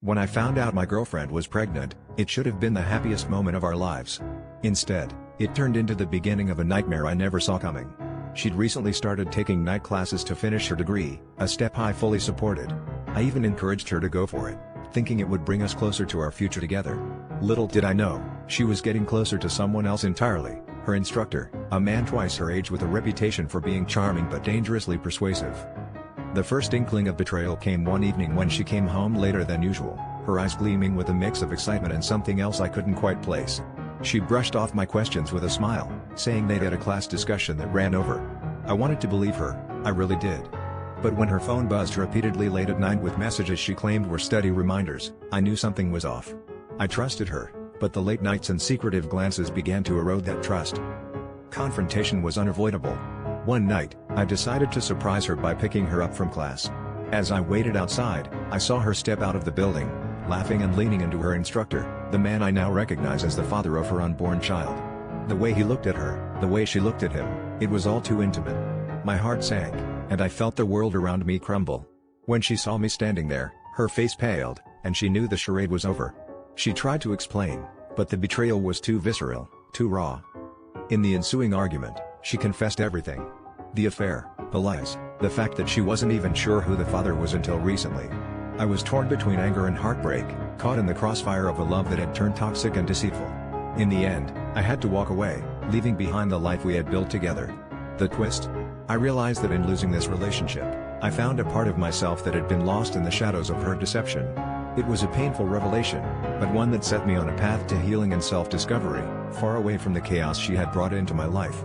When I found out my girlfriend was pregnant, it should have been the happiest moment of our lives. Instead, it turned into the beginning of a nightmare I never saw coming. She'd recently started taking night classes to finish her degree, a step I fully supported. I even encouraged her to go for it, thinking it would bring us closer to our future together. Little did I know, she was getting closer to someone else entirely, her instructor, a man twice her age with a reputation for being charming but dangerously persuasive. The first inkling of betrayal came one evening when she came home later than usual, her eyes gleaming with a mix of excitement and something else I couldn't quite place. She brushed off my questions with a smile, saying they'd had a class discussion that ran over. I wanted to believe her, I really did. But when her phone buzzed repeatedly late at night with messages she claimed were study reminders, I knew something was off. I trusted her, but the late nights and secretive glances began to erode that trust. Confrontation was unavoidable. One night, I decided to surprise her by picking her up from class. As I waited outside, I saw her step out of the building, laughing and leaning into her instructor, the man I now recognize as the father of her unborn child. The way he looked at her, the way she looked at him, it was all too intimate. My heart sank, and I felt the world around me crumble. When she saw me standing there, her face paled, and she knew the charade was over. She tried to explain, but the betrayal was too visceral, too raw. In the ensuing argument, she confessed everything. The affair, the lies, the fact that she wasn't even sure who the father was until recently. I was torn between anger and heartbreak, caught in the crossfire of a love that had turned toxic and deceitful. In the end, I had to walk away, leaving behind the life we had built together. The twist? I realized that in losing this relationship, I found a part of myself that had been lost in the shadows of her deception. It was a painful revelation, but one that set me on a path to healing and self-discovery, far away from the chaos she had brought into my life.